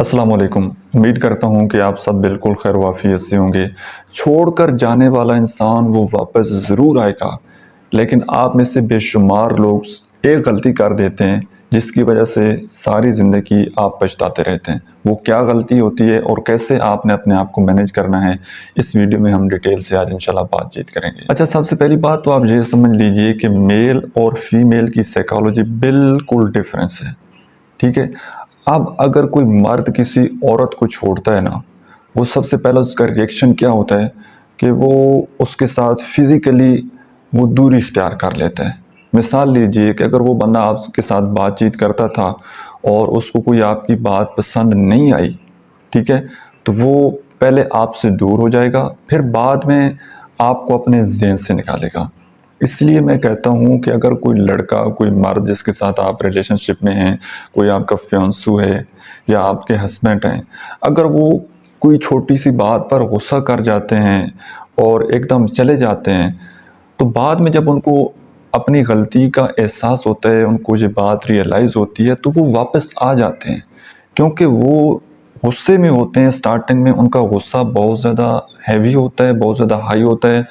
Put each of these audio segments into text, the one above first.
अस्सलाम वालेकुम। उम्मीद करता हूँ कि आप सब बिल्कुल खैर वाफियत से होंगे। छोड़कर जाने वाला इंसान वो वापस ज़रूर आएगा, लेकिन आप में से बेशुमार लोग एक गलती कर देते हैं जिसकी वजह से सारी ज़िंदगी आप पछताते रहते हैं। वो क्या गलती होती है और कैसे आपने अपने आप को मैनेज करना है, इस वीडियो में हम डिटेल से आज इंशाल्लाह बातचीत करेंगे। अच्छा, सबसे पहली बात तो आप ये समझ लीजिए कि मेल और फीमेल की साइकोलॉजी बिल्कुल डिफरेंस है। ठीक है। अब अगर कोई मर्द किसी औरत को छोड़ता है ना, वो सबसे पहला उसका रिएक्शन क्या होता है कि वो उसके साथ फिजिकली वो दूरी इख्तियार कर लेता है। मिसाल लीजिए कि अगर वो बंदा आपके साथ बातचीत करता था और उसको कोई आपकी बात पसंद नहीं आई, ठीक है, तो वो पहले आपसे दूर हो जाएगा, फिर बाद में आपको अपने ज़हन से निकालेगा। इसलिए मैं कहता हूँ कि अगर कोई लड़का, कोई मर्द जिसके साथ आप रिलेशनशिप में हैं, कोई आपका फियांसू है या आपके हस्बैंड हैं, अगर वो कोई छोटी सी बात पर गुस्सा कर जाते हैं और एकदम चले जाते हैं, तो बाद में जब उनको अपनी गलती का एहसास होता है, उनको ये बात रियलाइज़ होती है, तो वो वापस आ जाते हैं। क्योंकि वो गुस्से में होते हैं, स्टार्टिंग में उनका गुस्सा बहुत ज़्यादा हैवी होता है, बहुत ज़्यादा हाई होता है,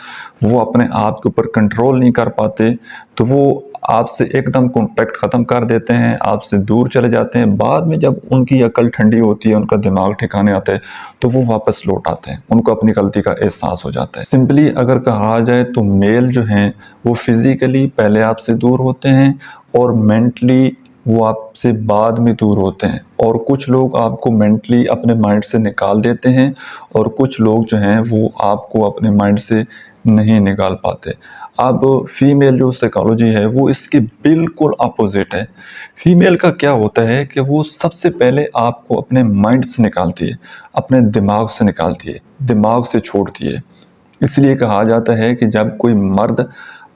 वो अपने आप के ऊपर कंट्रोल नहीं कर पाते, तो वो आपसे एकदम कॉन्टैक्ट ख़त्म कर देते हैं, आपसे दूर चले जाते हैं। बाद में जब उनकी अकल ठंडी होती है, उनका दिमाग ठिकाने आता है, तो वो वापस लौट आते हैं, उनको अपनी गलती का एहसास हो जाता है। सिंपली अगर कहा जाए तो मेल जो हैं वो फिज़िकली पहले आपसे दूर होते हैं और मेंटली वो आपसे बाद में दूर होते हैं, और कुछ लोग आपको मेंटली अपने माइंड से निकाल देते हैं और कुछ लोग जो हैं वो आपको अपने माइंड से नहीं निकाल पाते। अब फीमेल जो साइकोलॉजी है वो इसके बिल्कुल अपोजिट है। फीमेल का क्या होता है कि वो सबसे पहले आपको अपने माइंड से निकालती है, अपने दिमाग से निकालती है, दिमाग से छोड़ती है। इसलिए कहा जाता है कि जब कोई मर्द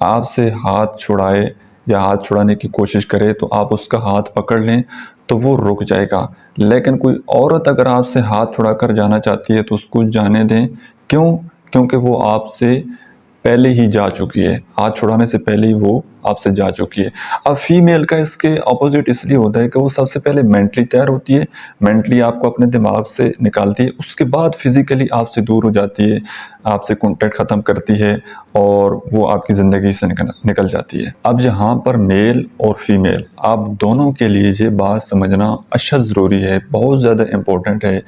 आपसे हाथ छुड़ाए या हाथ छुड़ाने की कोशिश करे तो आप उसका हाथ पकड़ लें तो वो रुक जाएगा, लेकिन कोई औरत अगर आपसे हाथ छुड़ाकर जाना चाहती है तो उसको जाने दें। क्यों? क्योंकि वो आपसे पहले ही जा चुकी है, हाथ छुड़ाने से पहले ही वो आपसे जा चुकी है। अब फीमेल का इसके अपोजिट इसलिए होता है कि वो सबसे पहले मेंटली तैयार होती है, मेंटली आपको अपने दिमाग से निकालती है, उसके बाद फिजिकली आपसे दूर हो जाती है, आपसे कांटेक्ट ख़त्म करती है और वो आपकी ज़िंदगी से निकल जाती है। अब यहाँ पर मेल और फीमेल आप दोनों के लिए ये बात समझना अशद ज़रूरी है, बहुत ज़्यादा इम्पोर्टेंट है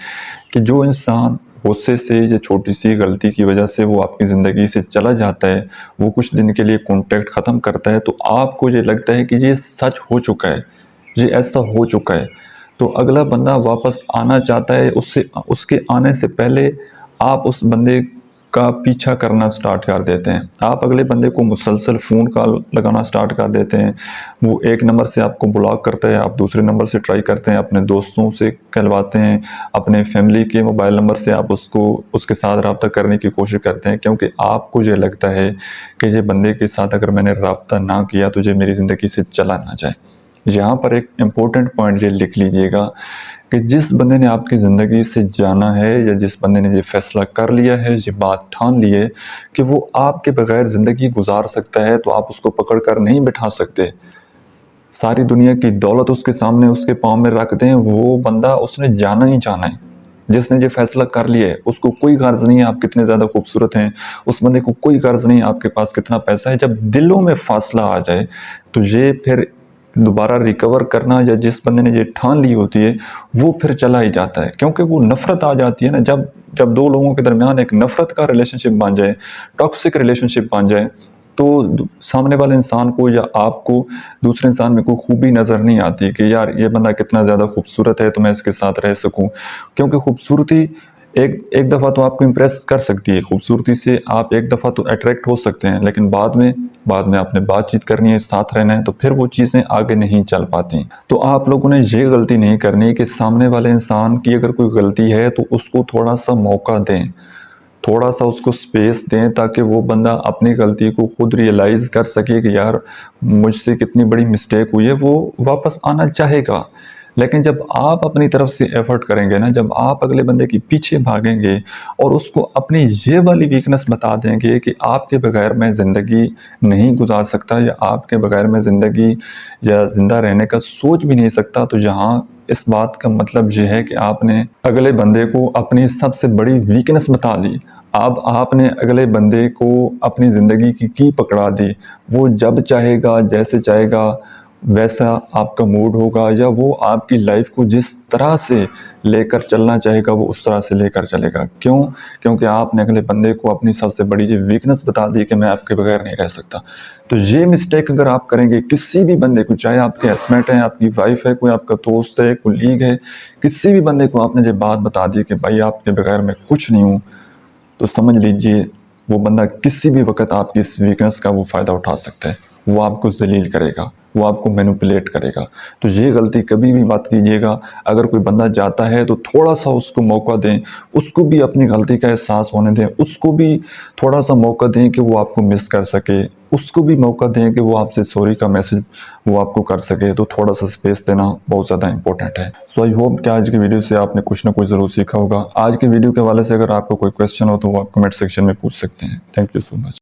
कि जो इंसान गुस्से से या छोटी सी गलती की वजह से वो आपकी ज़िंदगी से चला जाता है, वो कुछ दिन के लिए कांटेक्ट ख़त्म करता है, तो आपको ये लगता है कि ये सच हो चुका है, ये ऐसा हो चुका है, तो अगला बंदा वापस आना चाहता है, उससे उसके आने से पहले आप उस बंदे का पीछा करना स्टार्ट कर देते हैं। आप अगले बंदे को मुसलसल फ़ोन कॉल लगाना स्टार्ट कर देते हैं। वो एक नंबर से आपको ब्लॉक करता है, आप दूसरे नंबर से ट्राई करते हैं, अपने दोस्तों से कहलवाते हैं, अपने फैमिली के मोबाइल नंबर से आप उसके साथ रब्ता करने की कोशिश करते हैं, क्योंकि आपको ये लगता है कि ये बंदे के साथ अगर मैंने रब्ता ना किया तो ये मेरी ज़िंदगी से चला ना जाए। यहाँ पर एक इम्पोर्टेंट पॉइंट ये लिख लीजिएगा कि जिस बंदे ने आपकी ज़िंदगी से जाना है या जिस बंदे ने ये फैसला कर लिया है, ये बात ठान ली है कि वो आपके बगैर ज़िंदगी गुजार सकता है, तो आप उसको पकड़ कर नहीं बिठा सकते। सारी दुनिया की दौलत उसके सामने उसके पाँव में रख दें, वो बंदा उसने जाना ही जाना है। जिसने ये फैसला कर लिया है उसको कोई गर्ज नहीं है आप कितने ज़्यादा खूबसूरत हैं, उस बंदे को कोई गर्ज नहीं है आपके पास कितना पैसा है। जब दिलों में फासला आ जाए तो ये फिर दोबारा रिकवर करना, या जिस बंदे ने ये ठान ली होती है वो फिर चला ही जाता है, क्योंकि वो नफरत आ जाती है ना। जब जब दो लोगों के दरमियान एक नफरत का रिलेशनशिप बन जाए, टॉक्सिक रिलेशनशिप बन जाए, तो सामने वाले इंसान को या आपको दूसरे इंसान में कोई खूबी नज़र नहीं आती कि यार ये बंदा कितना ज़्यादा खूबसूरत है तो मैं इसके साथ रह सकूं। क्योंकि खूबसूरती एक एक दफ़ा तो आपको इम्प्रेस कर सकती है, खूबसूरती से आप एक दफ़ा तो अट्रैक्ट हो सकते हैं, लेकिन बाद में आपने बातचीत करनी है, साथ रहना है, तो फिर वो चीज़ें आगे नहीं चल पाती। तो आप लोगों ने ये गलती नहीं करनी कि सामने वाले इंसान की अगर कोई गलती है तो उसको थोड़ा सा मौका दें, थोड़ा सा उसको स्पेस दें, ताकि वो बंदा अपनी गलती को खुद रियलाइज़ कर सके कि यार मुझसे कितनी बड़ी मिस्टेक हुई है, वो वापस आना चाहेगा। लेकिन जब आप अपनी तरफ से एफर्ट करेंगे ना, जब आप अगले बंदे के पीछे भागेंगे और उसको अपनी ये वाली वीकनेस बता देंगे कि आपके बगैर मैं ज़िंदगी नहीं गुजार सकता या आपके बगैर मैं ज़िंदगी या ज़िंदा रहने का सोच भी नहीं सकता, तो जहाँ اس بات کا مطلب یہ ہے کہ آپ نے اگلے بندے کو اپنی سب سے بڑی ویکنس بتا دی. اب آپ نے اگلے بندے کو اپنی زندگی کی کی پکڑا دی. وہ جب چاہے گا، جیسے چاہے گا، ویسا آپ کا موڈ ہوگا، یا وہ آپ کی لائف کو جس طرح سے لے کر چلنا چاہے گا وہ اس طرح سے لے کر چلے گا. کیوں؟ کیونکہ آپ نے اگلے بندے کو اپنی سب سے بڑی جو ویکنس بتا دی کہ میں آپ کے بغیر نہیں رہ سکتا. تو یہ مسٹیک اگر آپ کریں گے کسی بھی بندے کو، چاہے آپ کے ہسبینڈ ہیں، آپ کی وائف ہے، کوئی آپ کا دوست ہے، کولیگ ہے، کسی بھی بندے کو آپ نے یہ بات بتا دی کہ بھائی آپ کے بغیر میں کچھ نہیں ہوں، تو سمجھ لیجئے وہ بندہ کسی بھی وقت آپ کی اس ویکنس کا وہ فائدہ اٹھا سکتا ہے. وہ آپ کو ذلیل کرے گا، وہ آپ کو مینوپولیٹ کرے گا. تو یہ غلطی کبھی بھی مت کیجیے گا. اگر کوئی بندہ جاتا ہے تو تھوڑا سا اس کو موقع دیں، اس کو بھی اپنی غلطی کا احساس ہونے دیں، اس کو بھی تھوڑا سا موقع دیں کہ وہ آپ کو مس کر سکے، اس کو بھی موقع دیں کہ وہ آپ سے سوری کا میسج وہ آپ کو کر سکے. تو تھوڑا سا سپیس دینا بہت زیادہ امپورٹنٹ ہے. سو آئی ہوپ کہ آج کی ویڈیو سے آپ نے کچھ نہ کچھ ضرور سیکھا ہوگا. آج کی ویڈیو کے حوالے سے اگر آپ کو کوئی کویسچن ہو تو وہ آپ کمنٹ سیکشن میں پوچھ سکتے ہیں. Thank you so much.